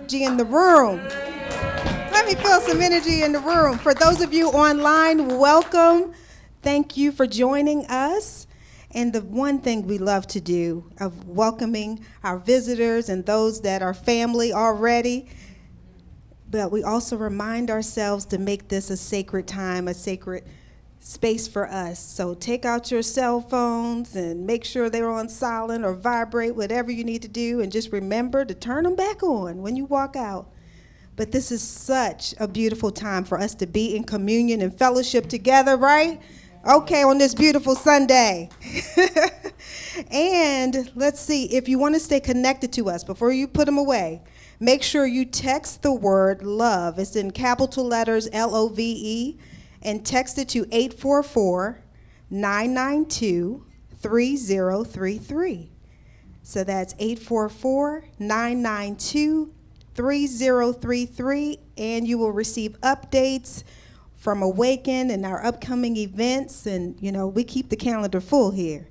energy in the room. Let me feel some energy in the room. For those of you online, welcome. Thank you for joining us. And the one thing we love to do of welcoming our visitors and those that are family already, but we also remind ourselves to make this a sacred time, a sacred space for us. So take out your cell phones and make sure they're on silent or vibrate, whatever you need to do, and just remember to turn them back on when you walk out. But this is such a beautiful time for us to be in communion and fellowship together, right? Okay, on this beautiful Sunday. And let's see, if you want to stay connected to us before you put them away, make sure you text the word love. It's in capital letters, LOVE, and text it to 844-992-3033. So that's 844-992-3033, and you will receive updates from Awaken and our upcoming events, and we keep the calendar full here.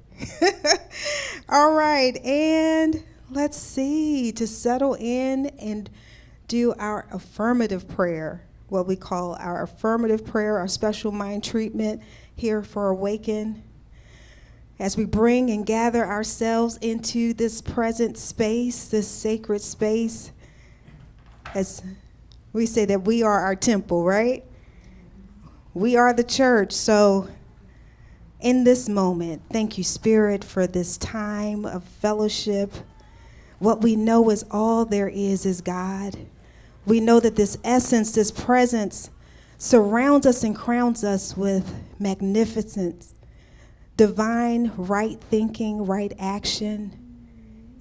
All right, and let's see, to settle in and do our affirmative prayer, what we call our affirmative prayer, our special mind treatment here for Awaken, as we bring and gather ourselves into this present space, this sacred space, as we say that we are our temple, right? We are the church. So in this moment, thank you, Spirit, for this time of fellowship. What we know is all there is God. We know that this essence, this presence, surrounds us and crowns us with magnificence, divine right thinking, right action.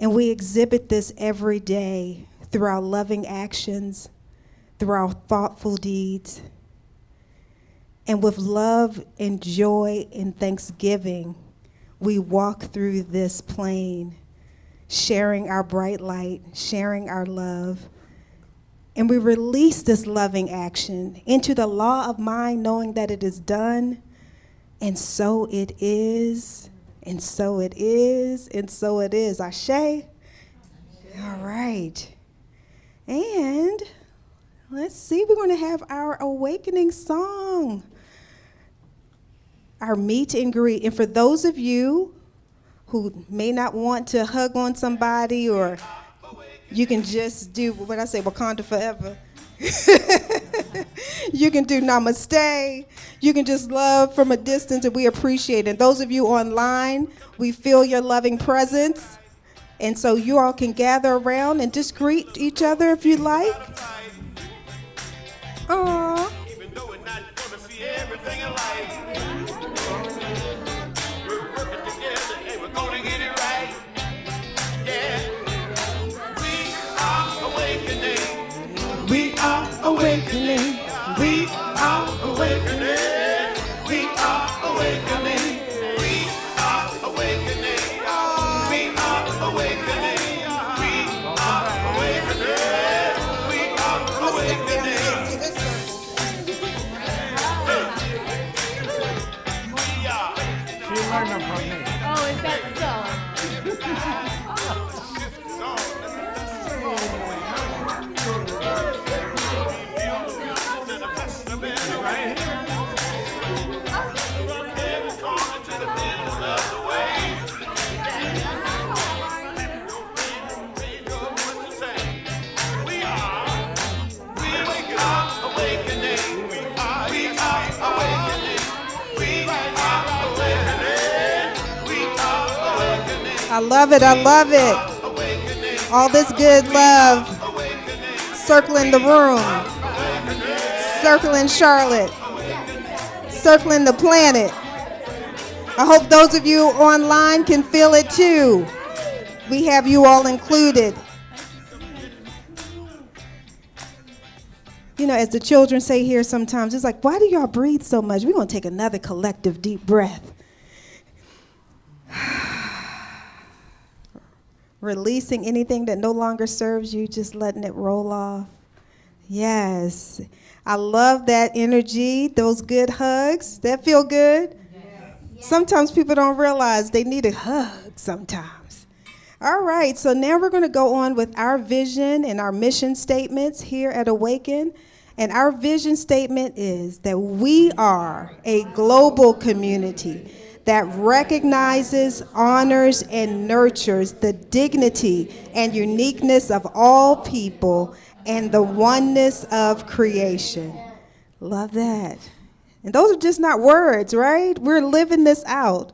And we exhibit this every day through our loving actions, through our thoughtful deeds. And with love and joy and thanksgiving, we walk through this plane, sharing our bright light, sharing our love. And we release this loving action into the law of mind, knowing that it is done. And so it is, and so it is, and so it is. Ashe? All right. And let's see, we're going to have our awakening song, our meet and greet. And for those of you who may not want to hug on somebody, or you can just do what I say, Wakanda forever. You can do namaste. You can just love from a distance, and we appreciate it. And those of you online, we feel your loving presence. And so you all can gather around and just greet each other if you like. Aww. Even though we're not gonna see everything alike, we're working together and we're gonna get it right. Yeah. We are awakening. We are awakening. We are awakening. We are awakening. We are awakening. We are awakening. We are awakening. We are awakening. She learned them from me. Oh, is that so? I love it, I love it. All this good love circling the room, circling Charlotte, circling the planet. I hope those of you online can feel it too. We have you all included. As the children say here sometimes, it's like, why do y'all breathe so much? We're going to take another collective deep breath. Releasing anything that no longer serves you, just letting it roll off. Yes. I love that energy, those good hugs. That feel good? Yes. Sometimes people don't realize they need a hug sometimes. All right, so now we're going to go on with our vision and our mission statements here at Awaken. And our vision statement is that we are a global community that recognizes, honors, and nurtures the dignity and uniqueness of all people and the oneness of creation. Love that. And those are just not words, right? We're living this out.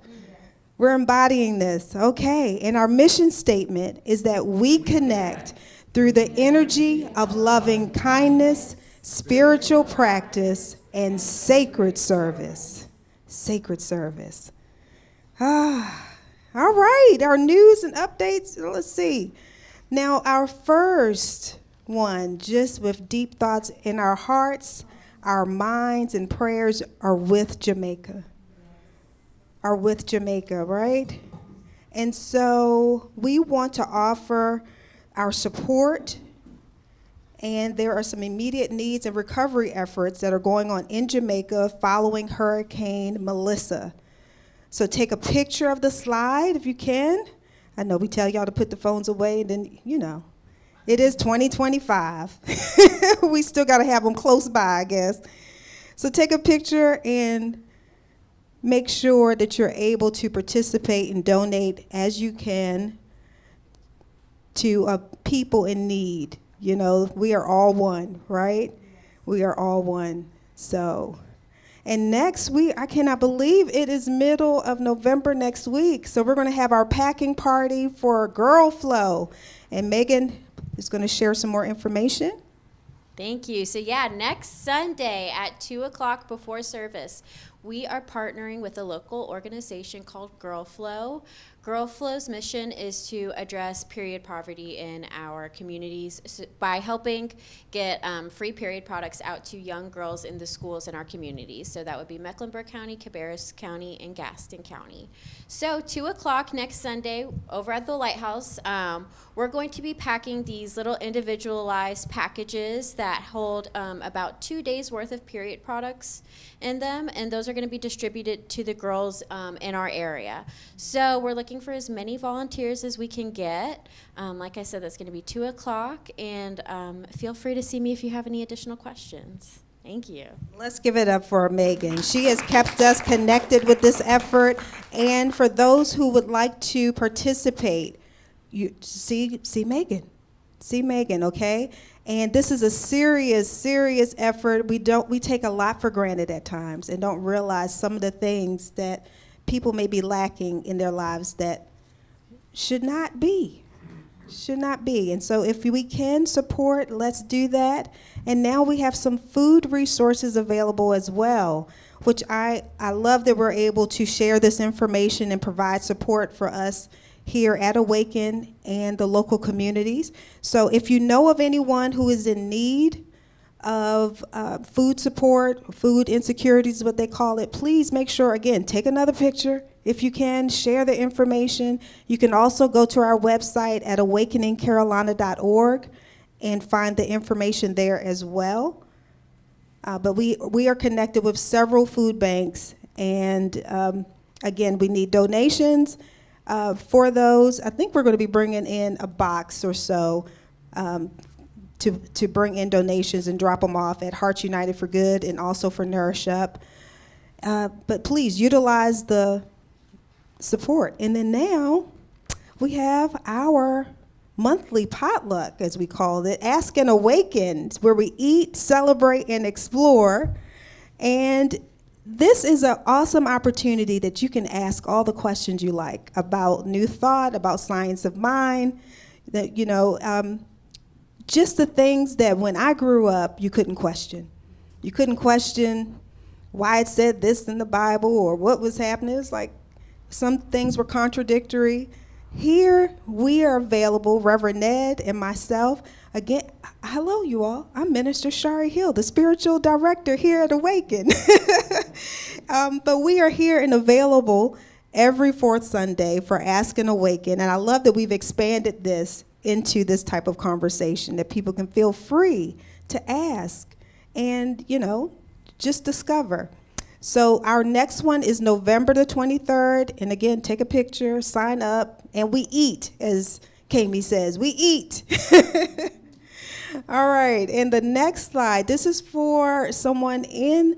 We're embodying this. Okay. And our mission statement is that we connect through the energy of loving kindness, spiritual practice, and sacred service. Sacred service. All right. Our news and updates. Let's see. Now, our first one, just with deep thoughts in our hearts, our minds, and prayers are with Jamaica. Are with Jamaica, right? And so we want to offer our support, and there are some immediate needs and recovery efforts that are going on in Jamaica following Hurricane Melissa. So take a picture of the slide if you can. I know we tell y'all to put the phones away, and then, you know, it is 2025. We still got to have them close by, I guess. So take a picture and make sure that you're able to participate and donate as you can to people in need. You know, we are all one, right? We are all one. So, and next week, I cannot believe it is middle of November next week. So we're going to have our packing party for Girl Flow. And Megan is going to share some more information. Thank you. So yeah, next Sunday at 2 o'clock before service, we are partnering with a local organization called Girl Flow. Girl Flow's mission is to address period poverty in our communities by helping get free period products out to young girls in the schools in our communities. So that would be Mecklenburg County, Cabarrus County, and Gaston County. So 2 o'clock next Sunday over at the Lighthouse, we're going to be packing these little individualized packages that hold about 2 days worth of period products in them, and those are going to be distributed to the girls in our area. So we're looking for as many volunteers as we can get. Like I said, that's going to be 2 o'clock, and feel free to see me if you have any additional questions. Thank you. Let's give it up for Megan. She has kept us connected with this effort, and for those who would like to participate, you see Megan. See Megan, okay? And this is a serious effort. We take a lot for granted at times and don't realize some of the things that people may be lacking in their lives that should not be. And so if we can support, let's do that. And now we have some food resources available as well, which I love that we're able to share this information and provide support for us here at Awaken and the local communities. So if you know of anyone who is in need of food support, food insecurities is what they call it, please make sure, again, take another picture. If you can, share the information. You can also go to our website at awakeningcarolina.org and find the information there as well. But we are connected with several food banks, and again, we need donations. For those, I think we're going to be bringing in a box or so to bring in donations and drop them off at Hearts United for Good and also for Nourish Up. But please utilize the support. And then now we have our monthly potluck, as we call it, Ask and Awaken, where we eat, celebrate, and explore. And this is an awesome opportunity that you can ask all the questions you like about New Thought, about Science of Mind, that, you know, just the things that when I grew up, you couldn't question. You couldn't question why it said this in the Bible or what was happening. It was like some things were contradictory. Here we are available, Reverend Ned and myself. Again, hello, you all. I'm Minister Shari Hill, the spiritual director here at Awaken. But we are here and available every fourth Sunday for Ask and Awaken. And I love that we've expanded this into this type of conversation, that people can feel free to ask and, you know, just discover. So our next one is November the 23rd. And again, take a picture, sign up, and we eat, as Kami says. We eat. All right. And the next slide, this is for someone in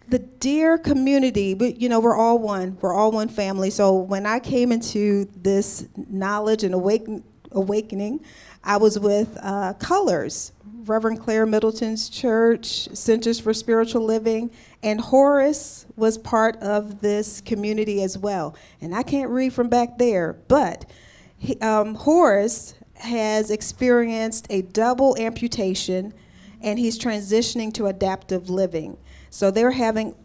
the dear community. But, we're all one. We're all one family. So when I came into this knowledge and awakening, I was with Colors, Reverend Claire Middleton's church, Centers for Spiritual Living, and Horace was part of this community as well. And I can't read from back there, but Horace has experienced a double amputation, and he's transitioning to adaptive living. So we're helping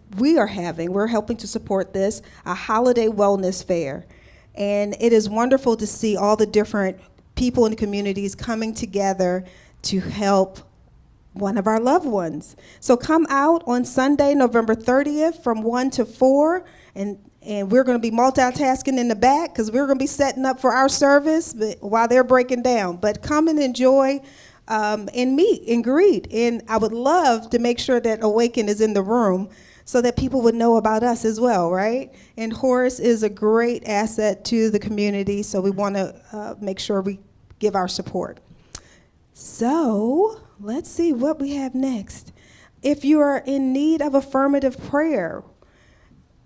to support this, a holiday wellness fair. And it is wonderful to see all the different people in the communities coming together to help one of our loved ones. So come out on Sunday, November 30th from 1 to 4, and we're going to be multitasking in the back because we're going to be setting up for our service while they're breaking down. But come and enjoy and meet and greet. And I would love to make sure that Awaken is in the room so that people would know about us as well, right? And Horace is a great asset to the community, so we want to make sure we give our support. So let's see what we have next. If you are in need of affirmative prayer,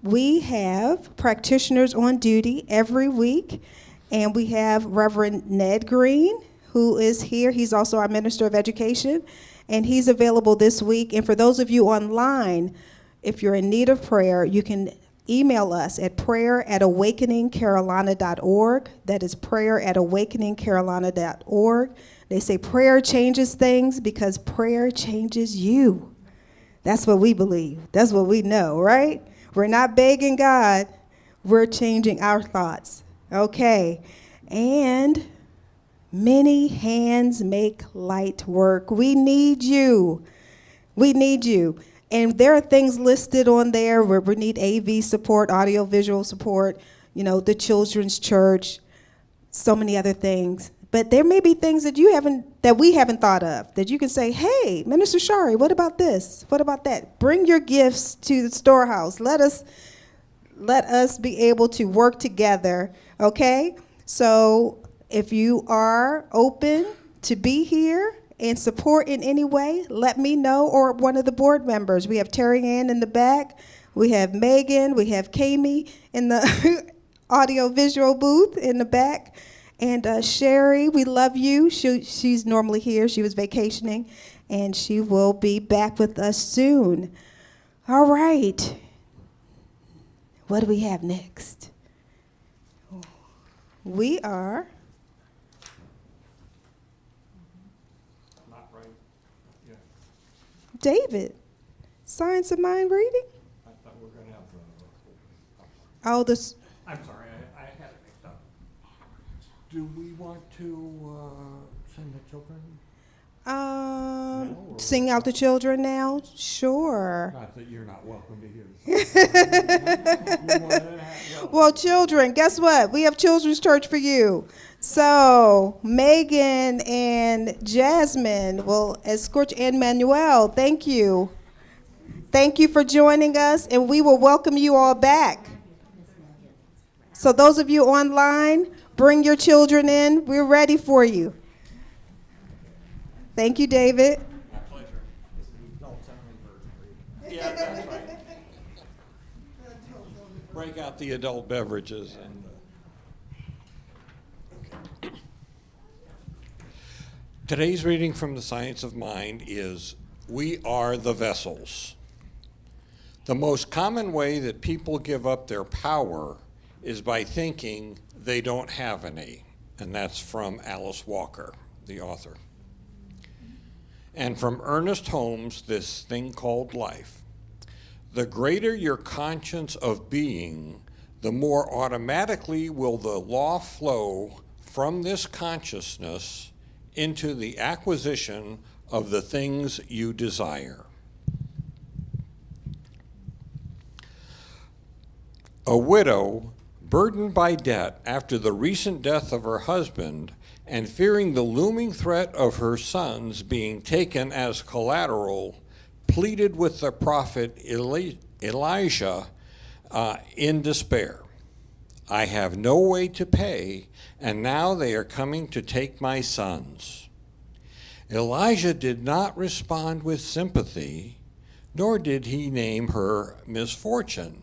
we have practitioners on duty every week, and we have Reverend Ned Green, who is here. He's also our Minister of Education, and he's available this week. And for those of you online, if you're in need of prayer, you can email us at prayer@awakeningcarolina.org. That is prayer@awakeningcarolina.org. They say prayer changes things because prayer changes you. That's what we believe. That's what we know, right? We're not begging God. We're changing our thoughts. Okay. And many hands make light work. We need you. We need you. And there are things listed on there where we need AV support, audio-visual support, the children's church, so many other things. But there may be things that we haven't thought of, that you can say, hey, Minister Shari, what about this? What about that? Bring your gifts to the storehouse. Let us be able to work together, okay? So if you are open to be here and support in any way, let me know, or one of the board members. We have Terry Ann in the back. We have Megan. We have Kami in the audio-visual booth in the back. And Shari, we love you. She's normally here. She was vacationing, and she will be back with us soon. All right. What do we have next? We are... Not right. Yeah. David, Science of Mind reading? I thought we were going to have I'm sorry, I had it mixed up. Do we want to sing the children? Sing out the children now? Sure. Not that you're not welcome to hear the Well, children, guess what? We have children's church for you. So Megan and Jasmine will escort you. And Manuel, thank you. Thank you for joining us, and we will welcome you all back. So those of you online, bring your children in. We're ready for you. Thank you, David. My pleasure. This is the adult sounding version. Yeah, that's right. Break out the adult beverages. Okay. Today's reading from the Science of Mind is, "We are the vessels." The most common way that people give up their power is by thinking they don't have any. And that's from Alice Walker, the author. And from Ernest Holmes, This Thing Called Life. The greater your conscience of being, the more automatically will the law flow from this consciousness into the acquisition of the things you desire. A widow, burdened by debt after the recent death of her husband and fearing the looming threat of her sons being taken as collateral, pleaded with the prophet Elijah in despair. I have no way to pay, and now they are coming to take my sons. Elijah did not respond with sympathy, nor did he name her misfortune.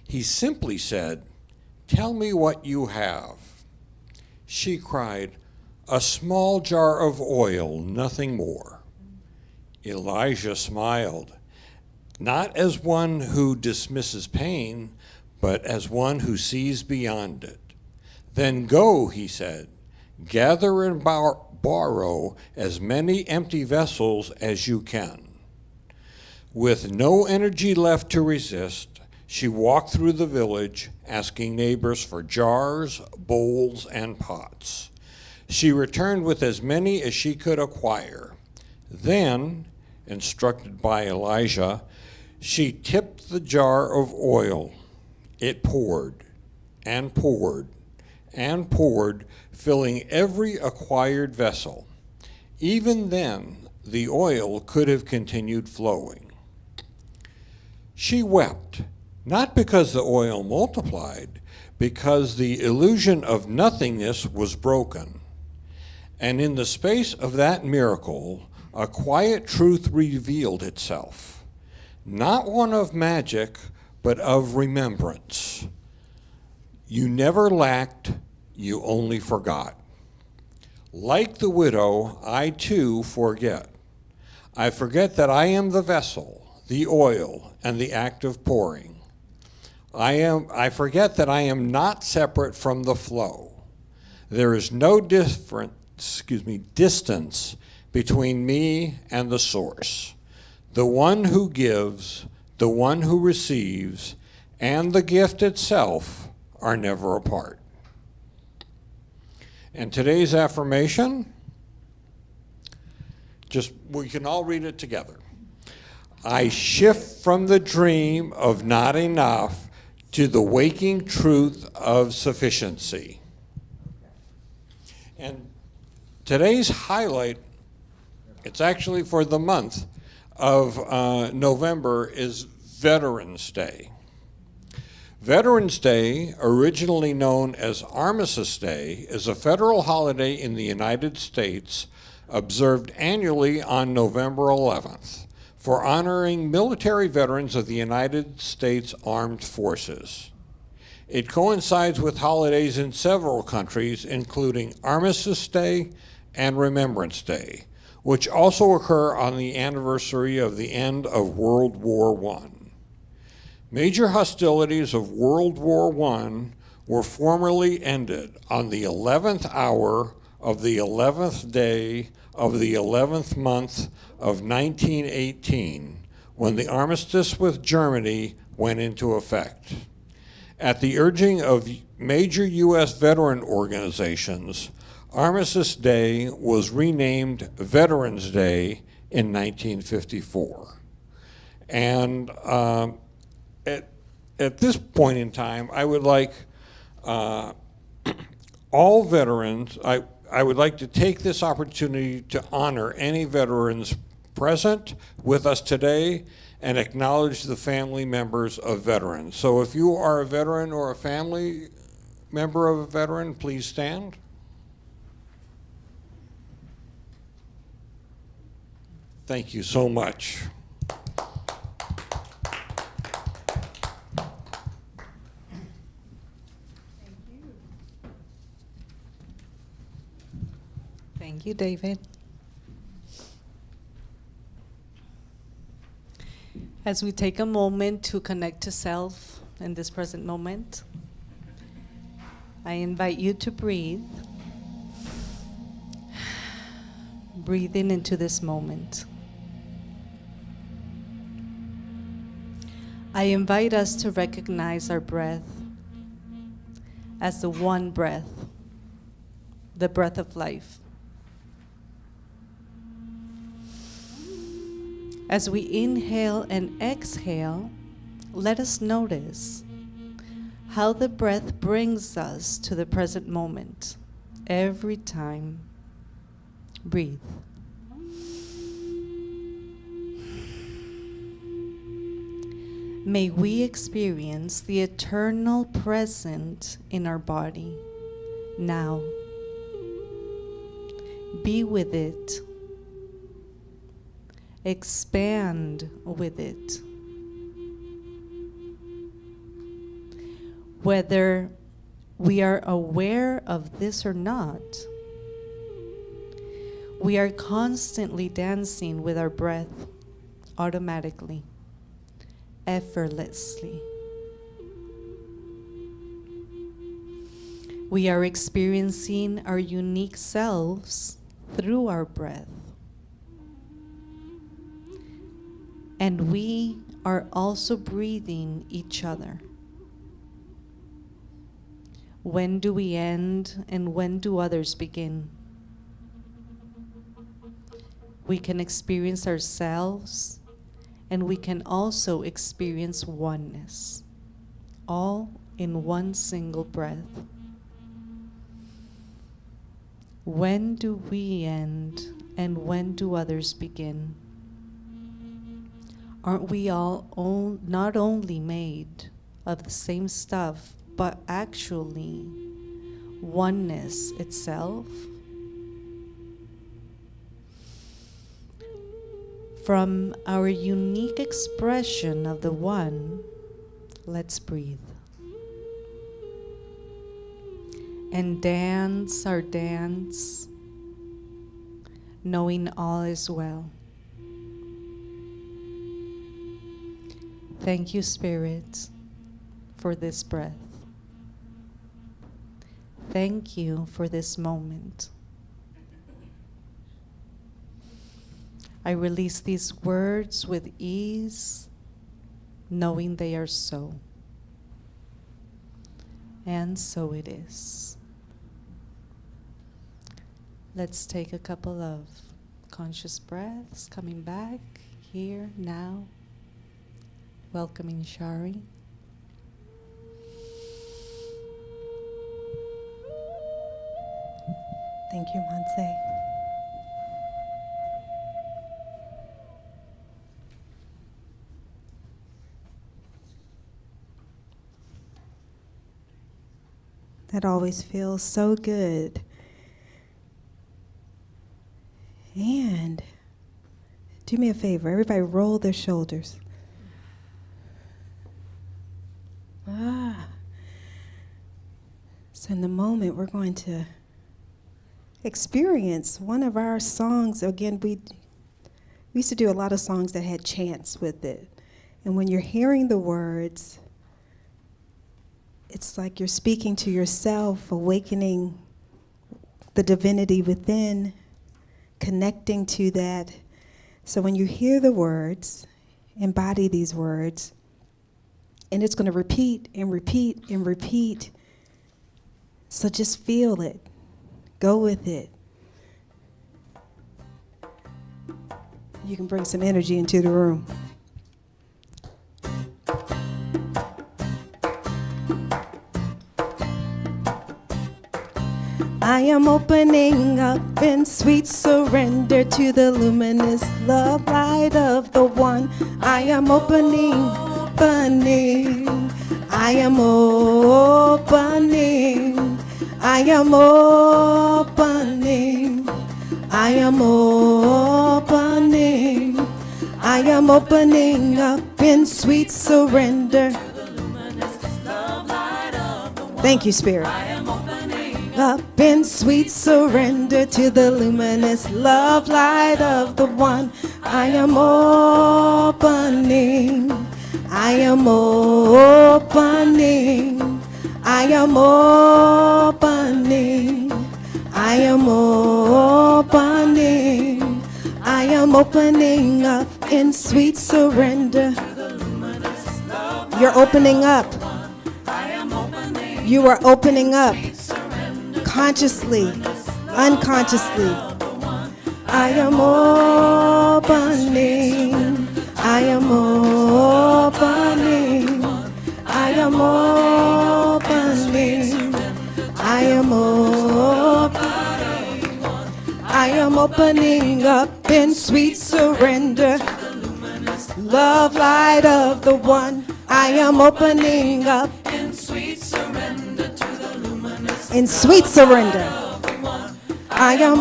He simply said, "Tell me what you have." She cried, "A small jar of oil, nothing more." Elijah smiled, not as one who dismisses pain, but as one who sees beyond it. "Then go," he said, "gather and borrow as many empty vessels as you can." With no energy left to resist, she walked through the village, asking neighbors for jars, bowls, and pots. She returned with as many as she could acquire. Then, instructed by Elijah, she tipped the jar of oil. It poured and poured and poured, filling every acquired vessel. Even then, the oil could have continued flowing. She wept, not because the oil multiplied, because the illusion of nothingness was broken. And in the space of that miracle, a quiet truth revealed itself, not one of magic, but of remembrance. You never lacked, you only forgot. Like the widow, I too forget. I forget that I am the vessel, the oil, and the act of pouring. I forget that I am not separate from the flow. There is no distance between me and the source. The one who gives, the one who receives, and the gift itself are never apart. And today's affirmation, we can all read it together. I shift from the dream of not enough to the waking truth of sufficiency. And today's highlight, it's actually for the month of November, is Veterans Day. Veterans Day, originally known as Armistice Day, is a federal holiday in the United States observed annually on November 11th for honoring military veterans of the United States Armed Forces. It coincides with holidays in several countries, including Armistice Day and Remembrance Day, which also occur on the anniversary of the end of World War I. Major hostilities of World War I were formally ended on the 11th hour of the 11th day of the 11th month of 1918, when the armistice with Germany went into effect. At the urging of major U.S. veteran organizations, Armistice Day was renamed Veterans Day in 1954. And at this point in time, I would like all veterans, I would like to take this opportunity to honor any veterans present with us today and acknowledge the family members of veterans. So if you are a veteran or a family member of a veteran, please stand. Thank you so much. Thank you, David. As we take a moment to connect to self in this present moment, I invite you to breathe. Breathing into this moment. I invite us to recognize our breath as the one breath, the breath of life. As we inhale and exhale, let us notice how the breath brings us to the present moment every time. Breathe. May we experience the eternal present in our body now. Be with it. Expand with it. Whether we are aware of this or not, we are constantly dancing with our breath automatically, effortlessly. We are experiencing our unique selves through our breath. And we are also breathing each other. When do we end and when do others begin? We can experience ourselves and we can also experience oneness, all in one single breath. When do we end and when do others begin? Aren't we all not only made of the same stuff, but actually oneness itself? From our unique expression of the one, let's breathe. And dance our dance, knowing all is well. Thank you, Spirit, for this breath. Thank you for this moment. I release these words with ease, knowing they are so. And so it is. Let's take a couple of conscious breaths, coming back here, now. Welcoming Shari. Thank you, Monse. That always feels so good. And do me a favor, everybody roll their shoulders. So in the moment, we're going to experience one of our songs. Again, we used to do a lot of songs that had chants with it. And when you're hearing the words, it's like you're speaking to yourself, awakening the divinity within, connecting to that. So when you hear the words, embody these words, and it's going to repeat and repeat and repeat. So just feel it. Go with it. You can bring some energy into the room. I am opening up in sweet surrender to the luminous love light of the one. I am opening. I am opening. I am opening. I am opening. I am opening up in sweet surrender. Thank you, Spirit. Up in sweet surrender to the luminous love light of the one. I am opening. I am opening. I am opening. I am opening. I am opening up in sweet surrender. You're opening up. You are opening up. Consciously, unconsciously. I am opening. I am opening. I am opening. I am opening. I am opening up in sweet surrender. Love light of the one. I am opening up in sweet surrender to the luminous. in sweet surrender. I am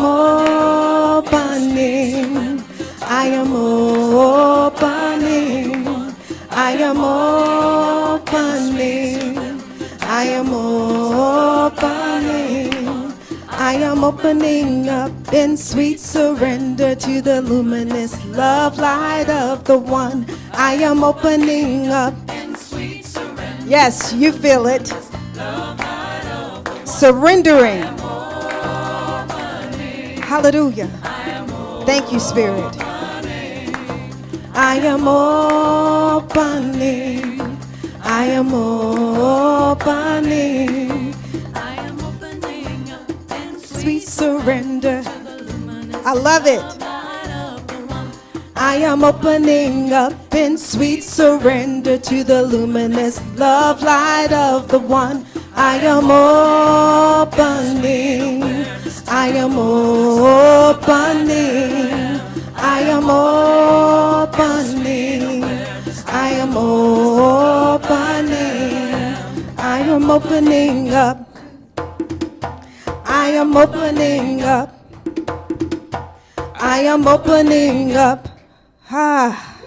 opening. I am opening. I am opening. I am opening. I am opening up in sweet surrender to the luminous love light of the one. I am opening up In sweet surrender. Yes, you feel it. Surrendering. Hallelujah. Thank you, Spirit. I am opening. I am opening. I am opening up in Sweet surrender. the luminous I love it. light of the one. I am opening up in sweet surrender to the luminous love light of the one. I am opening. I am opening. I am opening. I am opening. I am opening up. I am opening up. I am opening up. Ah.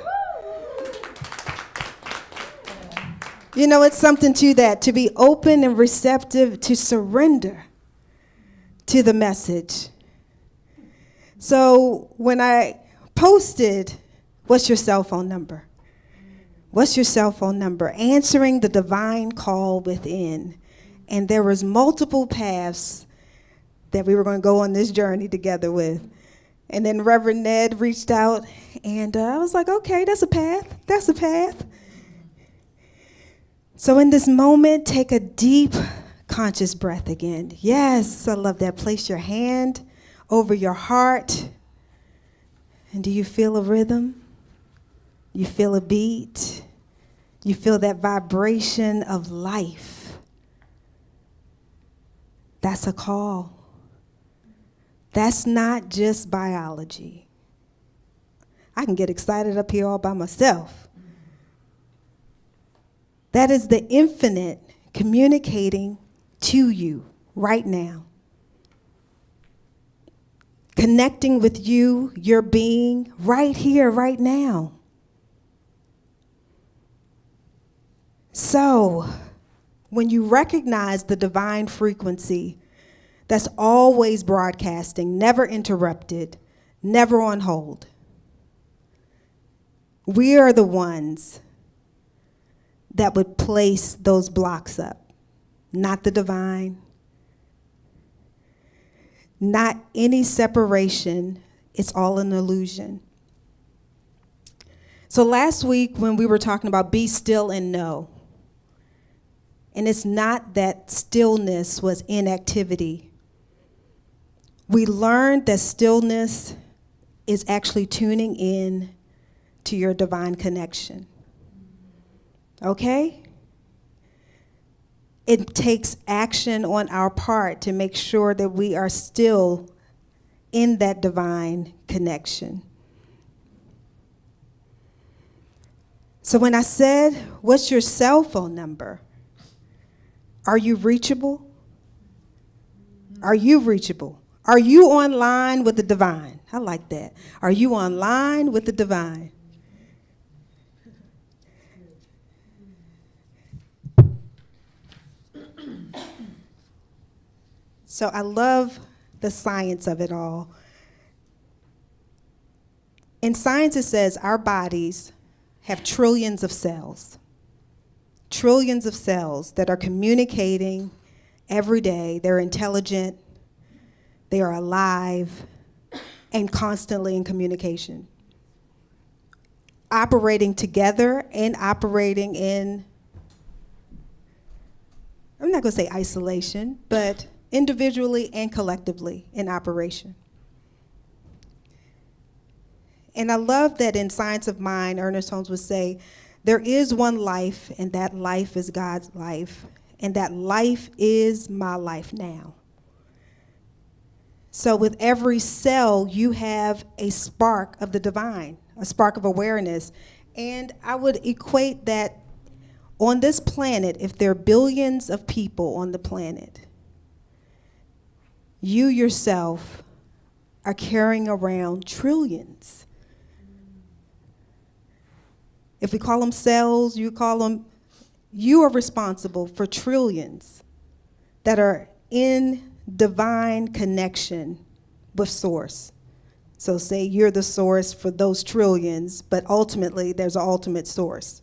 You know, it's something to that, to be open and receptive, to surrender to the message. So when I posted, what's your cell phone number? What's your cell phone number? Answering the divine call within. And there was multiple paths that we were going to go on this journey together with. And then Reverend Ned reached out, and I was like, okay, that's a path. That's a path. So in this moment, take a deep, conscious breath again. Yes, I love that. Place your hand over your heart. And do you feel a rhythm? You feel a beat? You feel that vibration of life? That's a call. That's not just biology. I can get excited up here all by myself. That is the infinite communicating to you right now. Connecting with you, your being, right here, right now. So, when you recognize the divine frequency that's always broadcasting, never interrupted, never on hold, we are the ones that would place those blocks up, not the divine, not any separation. It's all an illusion. So last week when we were talking about be still and know, and it's not that stillness was inactivity. We learned that stillness is actually tuning in to your divine connection. Okay? It takes action on our part to make sure that we are still in that divine connection. So when I said, what's your cell phone number? Are you reachable? Are you reachable? Are you online with the divine? I like that. Are you online with the divine? So I love the science of it all. In science, it says our bodies have trillions of cells. Trillions of cells that are communicating every day. They're intelligent, they are alive, and constantly in communication. Operating together and operating in, I'm not going to say isolation, but individually and collectively in operation. And I love that in Science of Mind, Ernest Holmes would say, there is one life, and that life is God's life, and that life is my life now. So with every cell, you have a spark of the divine, a spark of awareness. And I would equate that On this planet, if there are billions of people on the planet, you yourself are carrying around trillions. If we call them cells, you are responsible for trillions that are in divine connection with Source. So say you're the source for those trillions, but ultimately there's an ultimate source.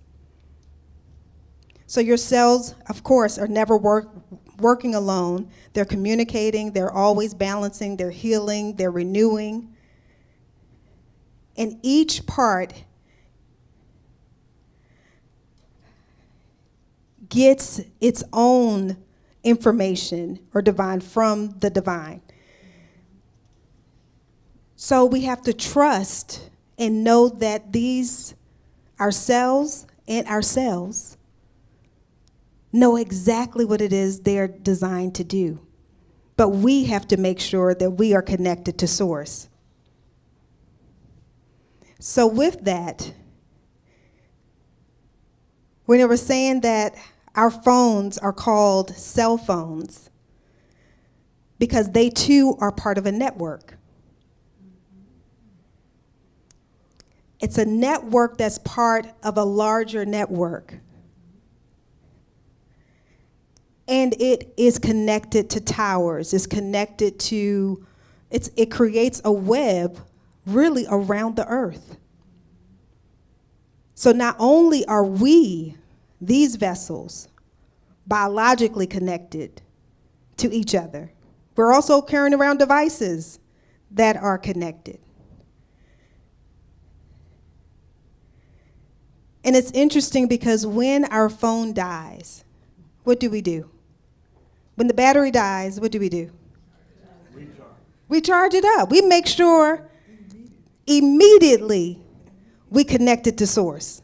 So your cells, of course, are never working alone. They're communicating, they're always balancing, they're healing, they're renewing. And each part gets its own information or divine from the divine. So we have to trust and know that these ourselves and ourselves know exactly what it is they're designed to do. But we have to make sure that we are connected to Source. So with that, when they were saying that our phones are called cell phones because they too are part of a network. It's a network that's part of a larger network. And it is connected to towers. It's connected to, it creates a web really around the earth. So not only are we, these vessels, biologically connected to each other, we're also carrying around devices that are connected. And it's interesting because when our phone dies, what do we do? When the battery dies, what do? We charge it up. We make sure immediately we connect it to Source.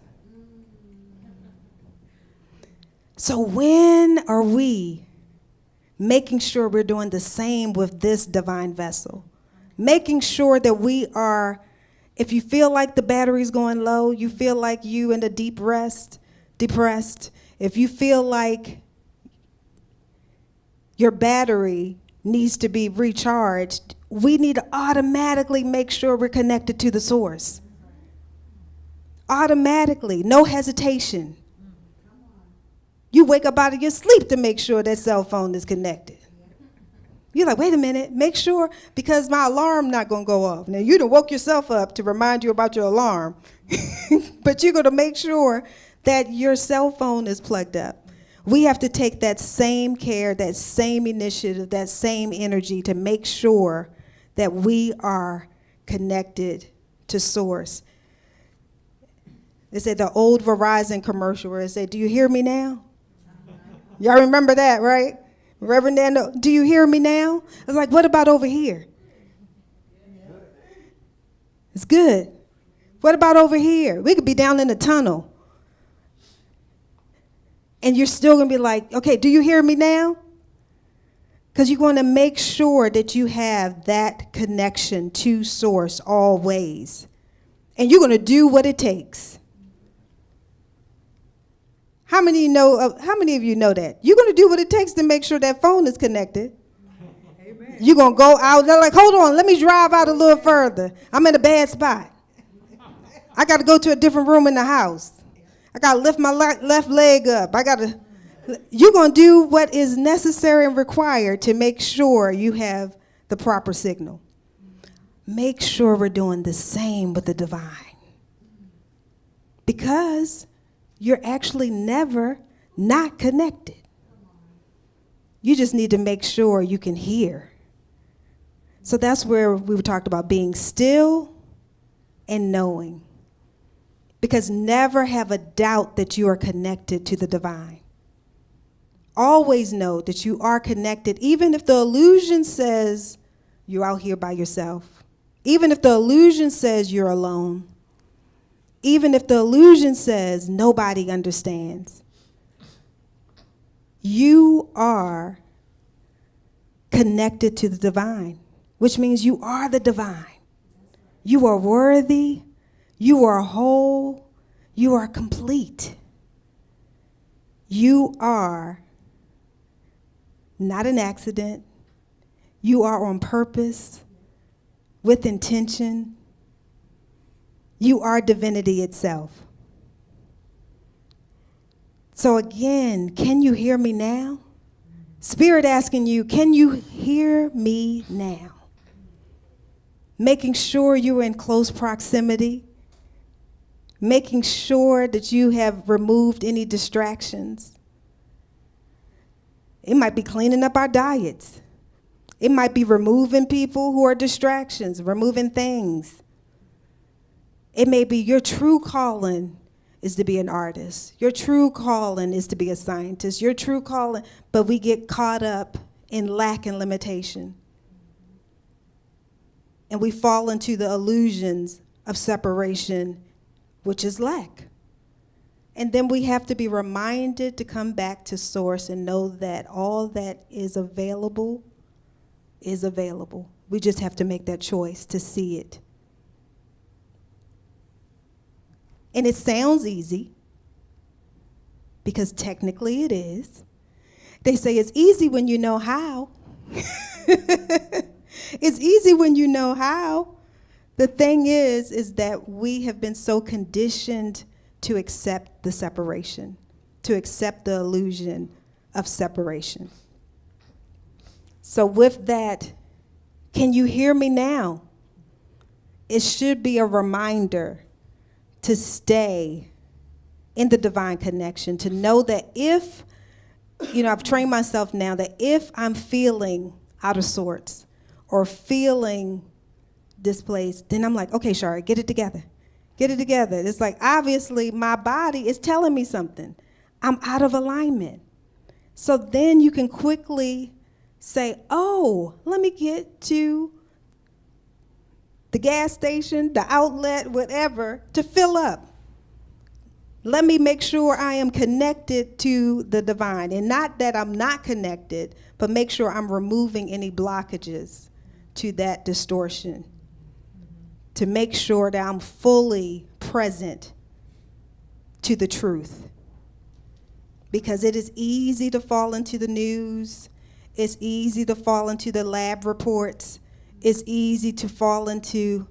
So when are we making sure we're doing the same with this divine vessel? Making sure that we are, if you feel like the battery's going low, you feel like you in a depressed, if you feel like your battery needs to be recharged, we need to automatically make sure we're connected to the Source. Automatically, no hesitation. You wake up out of your sleep to make sure that cell phone is connected. You're like, wait a minute, make sure, because my alarm not gonna go off. Now you done woke yourself up to remind you about your alarm, but you're gonna make sure that your cell phone is plugged up. We have to take that same care, that same initiative, that same energy to make sure that we are connected to Source. They said the old Verizon commercial where it said, do you hear me now? Y'all remember that, right? Reverend Daniel, do you hear me now? I was like, what about over here? It's good. What about over here? We could be down in the tunnel. And you're still going to be like, okay, do you hear me now? Because you're going to make sure that you have that connection to Source always. And you're going to do what it takes. How many of you know that? You're going to do what it takes to make sure that phone is connected. Amen. You're going to go out. They're like, hold on, let me drive out a little further. I'm in a bad spot. I got to go to a different room in the house. I got to lift my left leg up. You're going to do what is necessary and required to make sure you have the proper signal. Make sure we're doing the same with the divine. Because you're actually never not connected. You just need to make sure you can hear. So that's where we talked about being still and knowing. Because never have a doubt that you are connected to the divine. Always know that you are connected, even if the illusion says you're out here by yourself. Even if the illusion says you're alone. Even if the illusion says nobody understands. You are connected to the divine, which means you are the divine. You are worthy. You are whole. You are complete. You are not an accident. You are on purpose, with intention. You are divinity itself. So again, can you hear me now? Spirit asking you, can you hear me now? Making sure you're in close proximity. Making sure that you have removed any distractions. It might be cleaning up our diets. It might be removing people who are distractions, removing things. It may be your true calling is to be an artist. Your true calling is to be a scientist. Your true calling, but we get caught up in lack and limitation. And we fall into the illusions of separation, which is lack. And then we have to be reminded to come back to source and know that all that is available is available. We just have to make that choice to see it. And it sounds easy, because technically it is. They say it's easy when you know how. It's easy when you know how. The thing is that we have been so conditioned to accept the separation, to accept the illusion of separation. So with that, can you hear me now? It should be a reminder to stay in the divine connection, to know that if, I've trained myself now that if I'm feeling out of sorts or feeling displaced, then I'm like, okay, Shari, get it together. Get it together. It's like, obviously, my body is telling me something. I'm out of alignment. So then you can quickly say, oh, let me get to the gas station, the outlet, whatever, to fill up. Let me make sure I am connected to the divine. And not that I'm not connected, but make sure I'm removing any blockages to that distortion. To make sure that I'm fully present to the truth. Because it is easy to fall into the news. It's easy to fall into the lab reports. It's easy to fall into,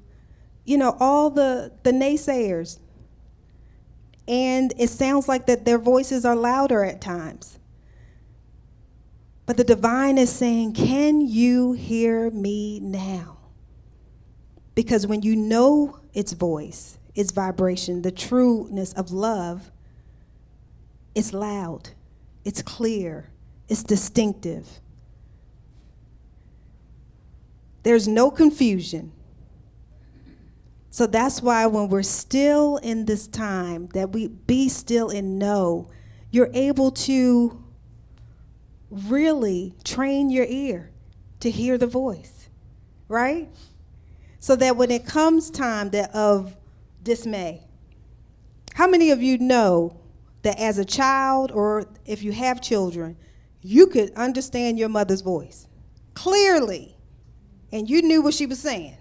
all the naysayers. And it sounds like that their voices are louder at times. But the divine is saying, can you hear me now? Because when you know its voice, its vibration, the trueness of love, it's loud, it's clear, it's distinctive. There's no confusion. So that's why when we're still in this time, that we be still and know, you're able to really train your ear to hear the voice, right? So that when it comes time of dismay, how many of you know that as a child, or if you have children, you could understand your mother's voice clearly? And you knew what she was saying.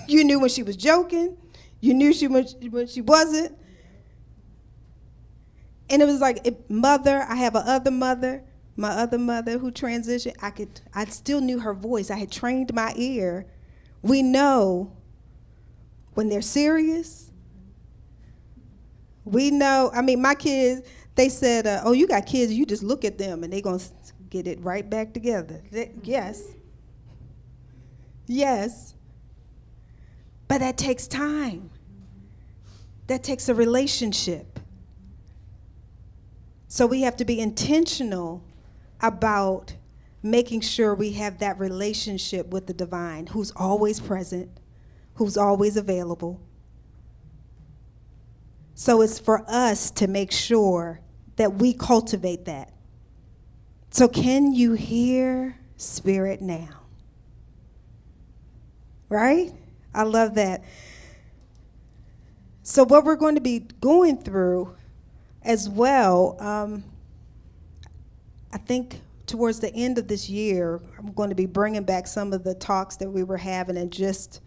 You knew when she was joking. You knew when she wasn't. And it was like, I have my other mother who transitioned. I still knew her voice. I had trained my ear. We know when they're serious. We know, my kids, they said, oh, you got kids, you just look at them and they're going to get it right back together. Yes. Yes. But that takes time. That takes a relationship. So we have to be intentional about making sure we have that relationship with the divine, who's always present, who's always available. So it's for us to make sure that we cultivate that. So can you hear Spirit now? Right? I love that. So what we're going to be going through as well, I think towards the end of this year, I'm going to be bringing back some of the talks that we were having, and just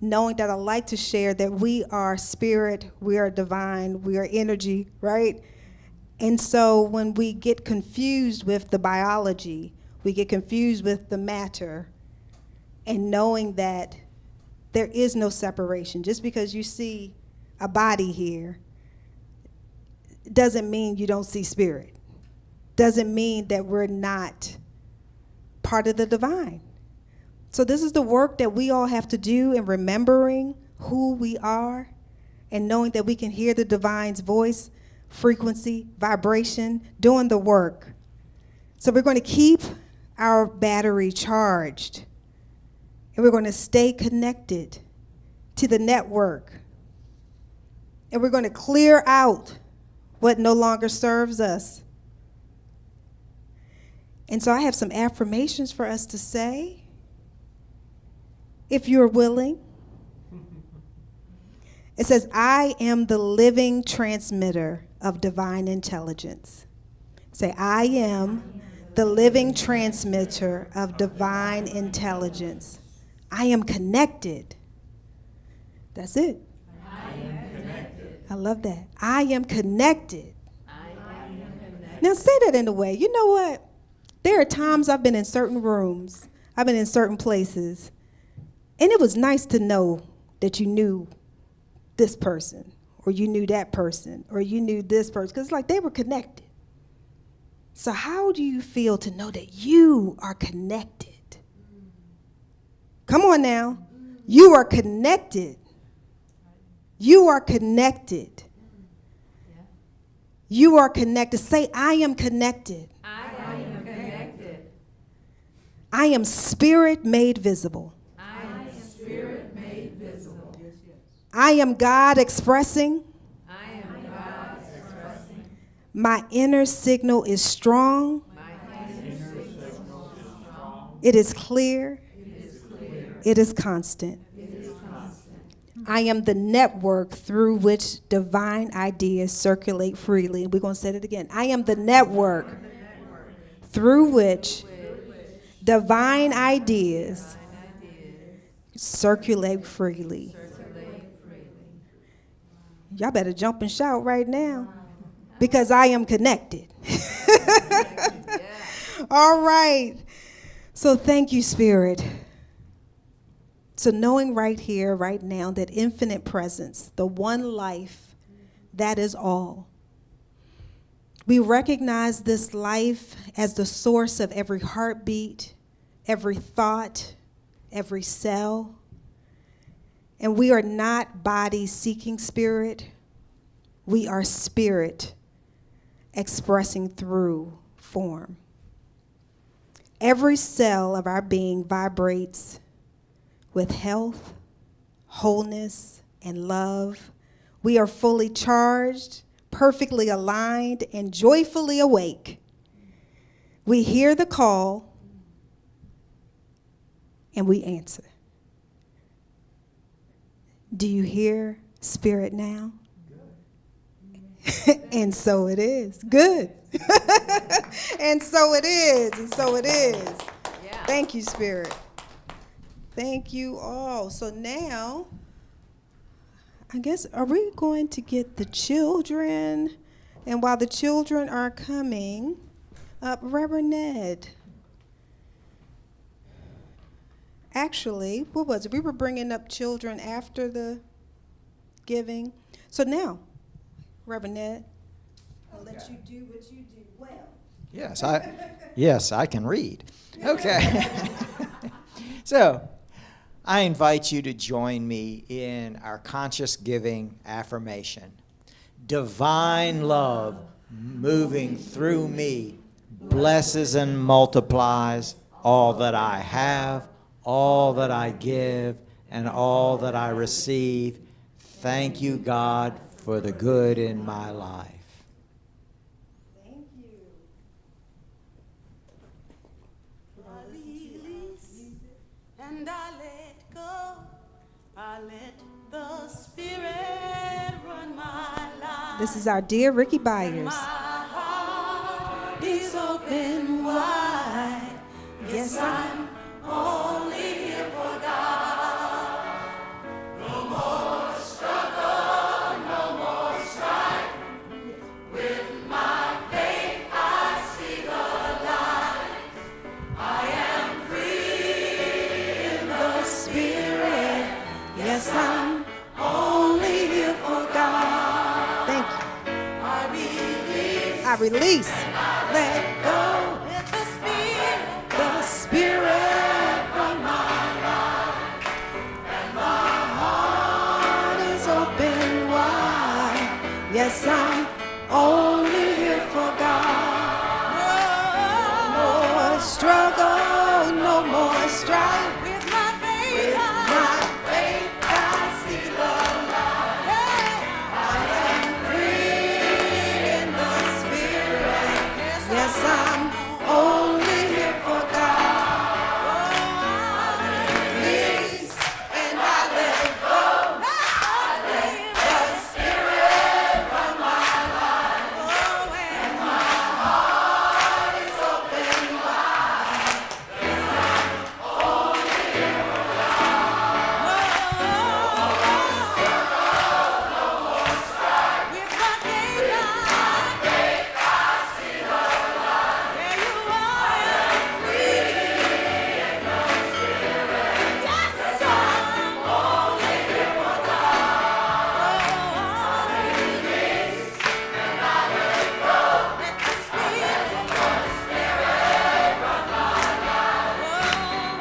knowing that I like to share that we are spirit, we are divine, we are energy, right? And so when we get confused with the biology, we get confused with the matter, and knowing that there is no separation. Just because you see a body here doesn't mean you don't see spirit. Doesn't mean that we're not part of the divine. So this is the work that we all have to do in remembering who we are and knowing that we can hear the divine's voice, frequency, vibration, doing the work. So we're going to keep our battery charged, and we're going to stay connected to the network, and we're going to clear out what no longer serves us. And so I have some affirmations for us to say, if you're willing. It says, I am the living transmitter of divine intelligence. Say, I am the living transmitter of divine intelligence. I am connected. That's it. I am connected. I love that. I am connected. I am connected. Now say that in a way. You know what? There are times I've been in certain rooms, I've been in certain places, and it was nice to know that you knew this person, or you knew that person, or you knew this person, because like they were connected. So how do you feel to know that you are connected? Come on now. You are connected. You are connected. You are connected. Say, I am connected. I am connected. I am spirit made visible. I am spirit made visible. I am God expressing. I am God expressing. My inner signal is strong. My inner signal is strong. It is clear. It is clear. It is constant. It is constant. I am the network through which divine ideas circulate freely. We're going to say it again. I am the network through which divine ideas circulate freely. Y'all better jump and shout right now, because I am connected. All right. So thank you, Spirit. So knowing right here, right now, that infinite presence, the one life, that is all. We recognize this life as the source of every heartbeat, every thought, every cell. And we are not body seeking spirit. We are spirit expressing through form. Every cell of our being vibrates with health, wholeness, and love. We are fully charged, perfectly aligned, and joyfully awake. We hear the call, and we answer. Do you hear Spirit now? And so it is. Good. And so it is. And so it is. Yeah. Thank you, Spirit. Thank you all. So now, I guess, are we going to get the children? And while the children are coming, Reverend Ned. Actually, what was it? We were bringing up children after the giving. So now, Reverend Ned, I'll let you do what you do well. Yes, I can read. Okay. So, I invite you to join me in our conscious giving affirmation. Divine love moving through me blesses and multiplies all that I have, all that I give, and all that I receive. Thank you, God, for the good in my life. Thank you. And I let go. I let the Spirit run my life. This is our dear Ricky Byers. My heart is open wide. Yes, I'm only here for God. No more struggle, no more strife with my I release. Let go. Let the spirit from my life. And my heart is open wide. Yes, I'm only here for God. No more struggle, no more strife. With my faith, I see the light. I am free in the spirit. Yes, I'm only here for God. Release and I let go. I let the spirit from my life. And my heart is open wide. Yes, I'm only here for God. No more struggle, no more strife. With my faith, I see the light. There you are. I am free in the spirit. Yes, I'm only here for God. Release and I let go. Let the spirit from my life.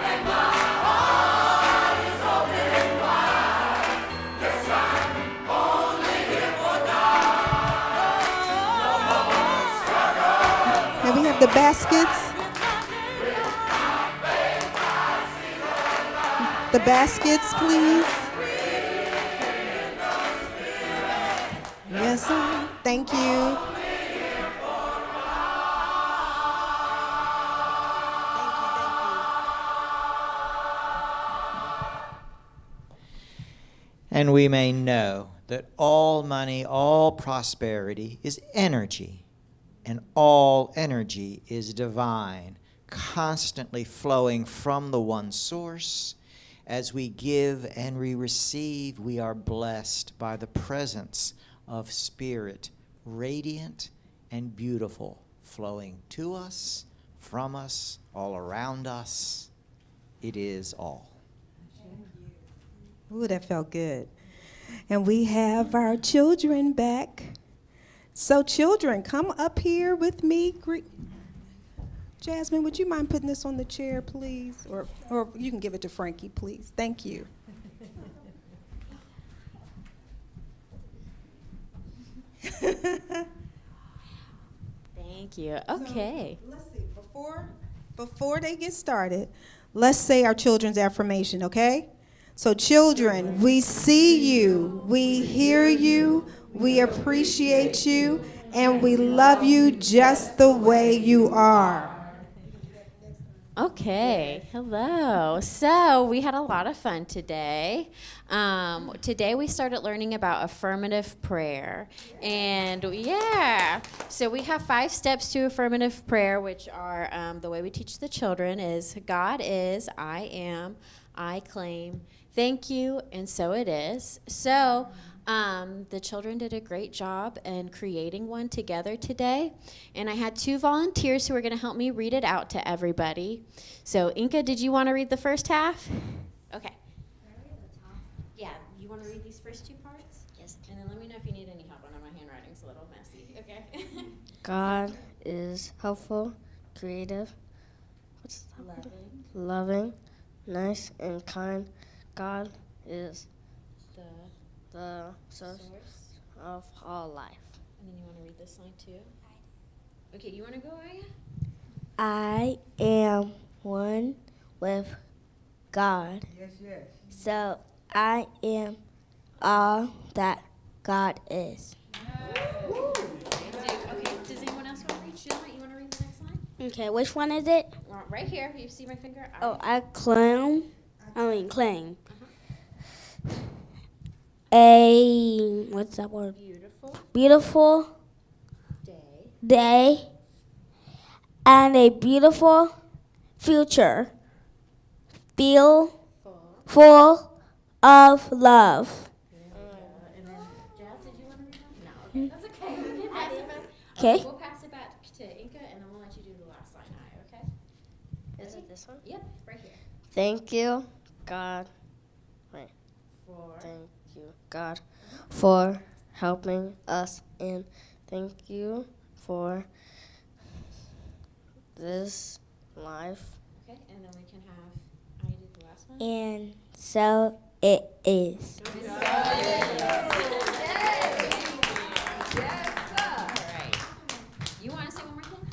And my heart is open wide. Yes, I'm only here for God. No more struggle. And we have the baskets. The baskets, please. Yes, sir. Thank you. And we may know that all money, all prosperity is energy, and all energy is divine, constantly flowing from the one source. As we give and we receive, we are blessed by the presence of Spirit, radiant and beautiful, flowing to us, from us, all around us. It is all. Ooh, that felt good. And we have our children back. So children, come up here with me. Jasmine, would you mind putting this on the chair, please? Or you can give it to Frankie, please. Thank you. Thank you. Okay. So, let's see. Before they get started, let's say our children's affirmation, okay? So children, we see you, we hear you, we appreciate you, and we love you just the way you are. Okay, hello. So we had a lot of fun today. Today we started learning about affirmative prayer. And yeah, so we have 5 steps to affirmative prayer, which are the way we teach the children is God is, I am, I claim, thank you, and so it is. So the children did a great job in creating one together today. And I had 2 volunteers who are going to help me read it out to everybody. So Inka, did you want to read the first half? Okay. Yeah, you want to read these first 2 parts? Yes. And then let me know if you need any help. I know my handwriting's a little messy. Okay. God is helpful, creative, loving, nice, and kind. God is the source of all life. And then you want to read this line too? Okay, you want to go, Aya? I am one with God. Yes, yes. So I am all that God is. Okay, does anyone else want to read? Sheila, you want to read the next line? Okay, which one is it? Right here. You see my finger? Oh, claim. A, what's that word? Beautiful day and a beautiful future. Feel full of love. And then, Jazz, did you want to read that? No, okay, that's okay. We'll pass it back. Okay. We'll pass it back to Inka, and then we'll let you do the last line, Aya, okay? Is it this one? Yep, right here. Thank you, God. For Thank you, God, for helping us, and thank you for this life, Okay, and then we can have, I did the last one. and so it is. All right. You want to say one more thing?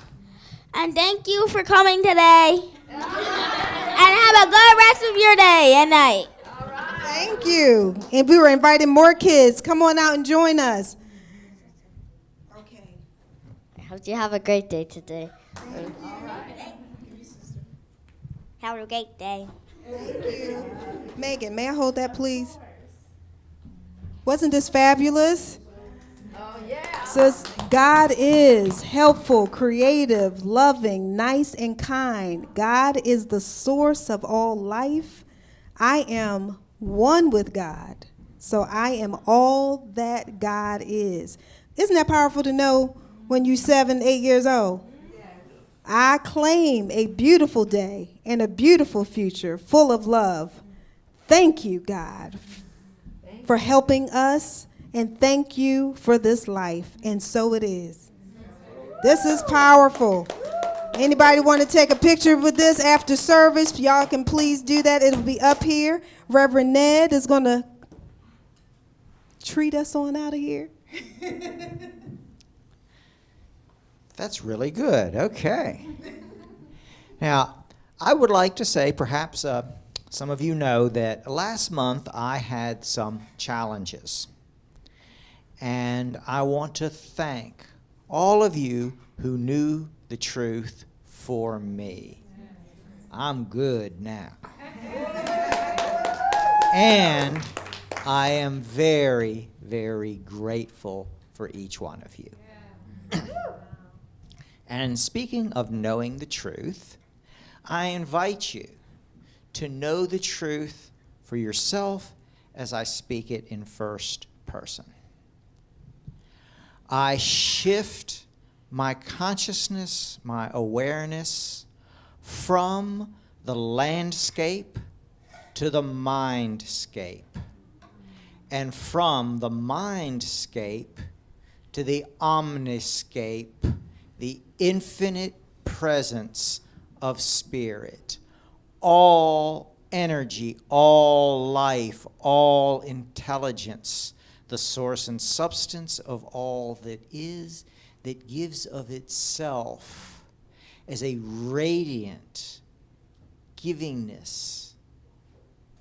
And thank you for coming today. And have a good rest of your day and night. Thank you. And we were inviting more kids. Come on out and join us. Okay. I hope you have a great day today. Have a great day. Thank you. Megan, may I hold that, please? Wasn't this fabulous? Oh, yeah. Says, God is helpful, creative, loving, nice, and kind. God is the source of all life. I am one with God, so I am all that God is. Isn't that powerful to know when you're 7, 8 years old? I claim a beautiful day and a beautiful future full of love. Thank you, God, for helping us, and thank you for this life, and so it is. This is powerful. Anybody want to take a picture with this after service? Y'all can please do that. It'll be up here. Reverend Ned is going to treat us on out of here. That's really good. Okay. Now, I would like to say, perhaps some of you know that last month I had some challenges. And I want to thank all of you who knew the truth for me. I'm good now. And I am very, very grateful for each one of you. And speaking of knowing the truth, I invite you to know the truth for yourself as I speak it in first person. I shift my consciousness, my awareness from the landscape to the mindscape, and from the mindscape to the omniscape, the infinite presence of spirit. All energy, all life, all intelligence, the source and substance of all that is, that gives of itself as a radiant givingness,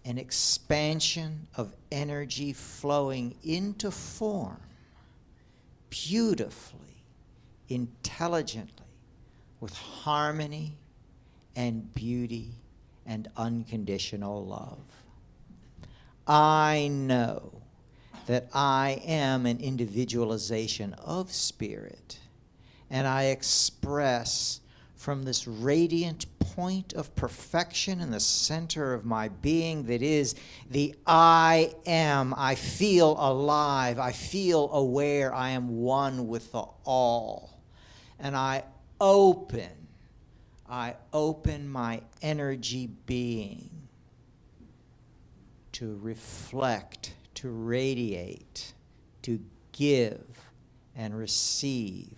an expansion of energy flowing into form, beautifully, intelligently, with harmony and beauty and unconditional love. I know that I am an individualization of spirit, and I express from this radiant point of perfection in the center of my being that is the I am. I feel alive. I feel aware. I am one with the all. And I open my energy being to reflect, to radiate, to give and receive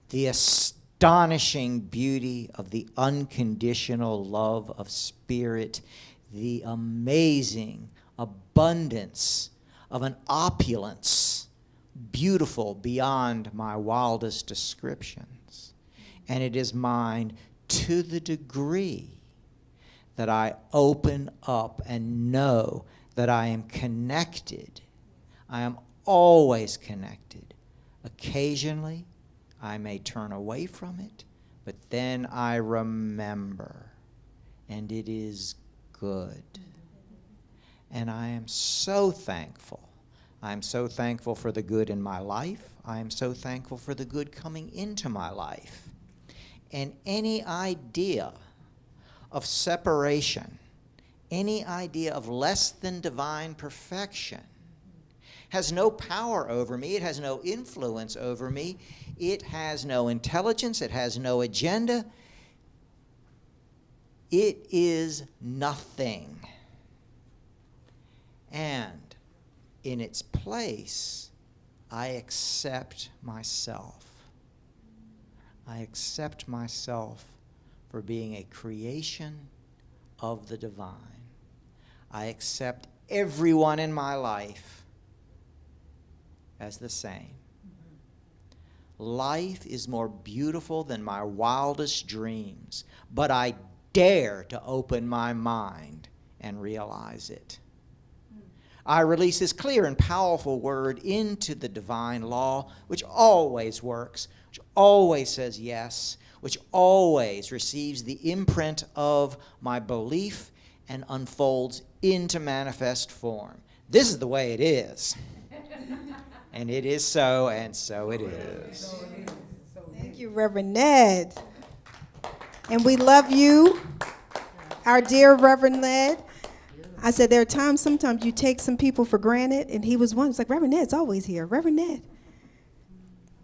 the astonishing beauty of the unconditional love of spirit, the amazing abundance of an opulence beautiful beyond my wildest descriptions. And it is mine to the degree that I open up and know that I am connected. I am always connected. Occasionally, I may turn away from it, but then I remember, and it is good. And I am so thankful. I'm so thankful for the good in my life. I am so thankful for the good coming into my life. And any idea of separation, any idea of less than divine perfection has no power over me. It has no influence over me. It has no intelligence. It has no agenda. It is nothing. And in its place, I accept myself. I accept myself for being a creation of the divine. I accept everyone in my life as the same. Life is more beautiful than my wildest dreams, but I dare to open my mind and realize it. I release this clear and powerful word into the divine law, which always works, which always says yes, which always receives the imprint of my belief and unfolds into manifest form. This is the way it is. And it is so, and so it is. Thank you, Reverend Ned. And we love you, our dear Reverend Ned. I said there are times, sometimes you take some people for granted, and he was one. It's like, Reverend Ned's always here. Reverend Ned.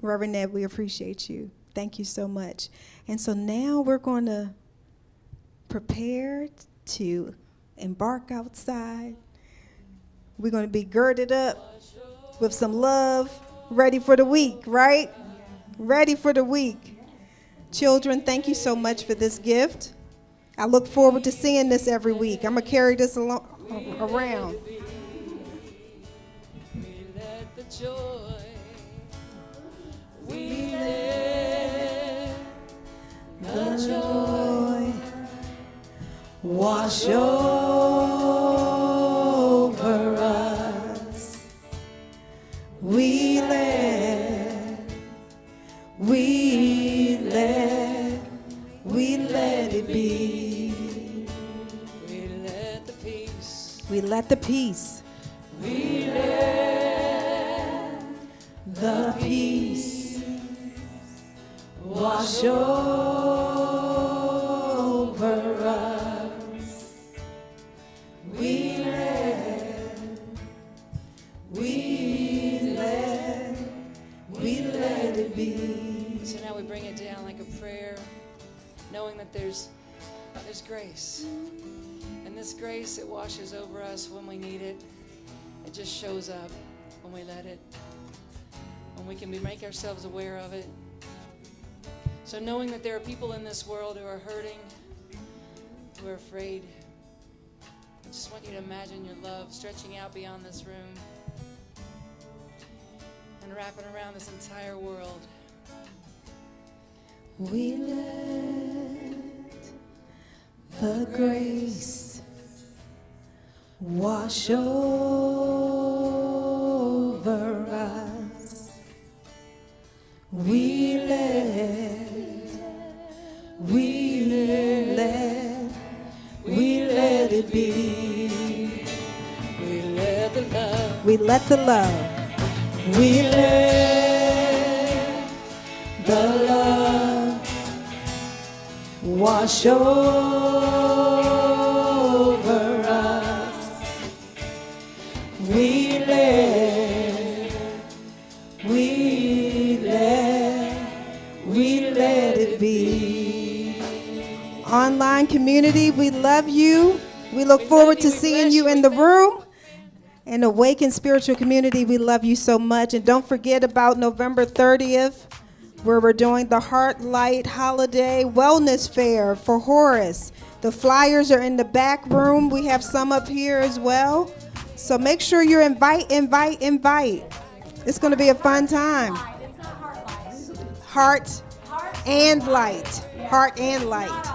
Reverend Ned, we appreciate you. Thank you so much. And so now we're going to prepare to embark outside. We're going to be girded up with some love, ready for the week, right? Ready for the week. Children, thank you so much for this gift. I look forward to seeing this every week. I'm going to carry this around. We let the joy, We let the joy wash over us. We let it be. we let the peace, We let the peace. we let The peace wash over us. We let it be. So now we bring it down like a prayer, knowing that there's grace. And this grace, it washes over us when we need it. It just shows up when we let it. When we can make ourselves aware of it. So knowing that there are people in this world who are hurting, who are afraid, I just want you to imagine your love stretching out beyond this room and wrapping around this entire world. We let the grace wash over us. We let it be. We let the love, We let the love. We let the love wash over us. We let it be. Online community, we love you. We look forward to seeing you in the room. And Awaken Spiritual Community, we love you so much. And don't forget about November 30th, where we're doing the Heart Light Holiday Wellness Fair for Horace. The flyers are in the back room. We have some up here as well. So make sure you invite. It's going to be a fun time. Heart and light. Heart and light.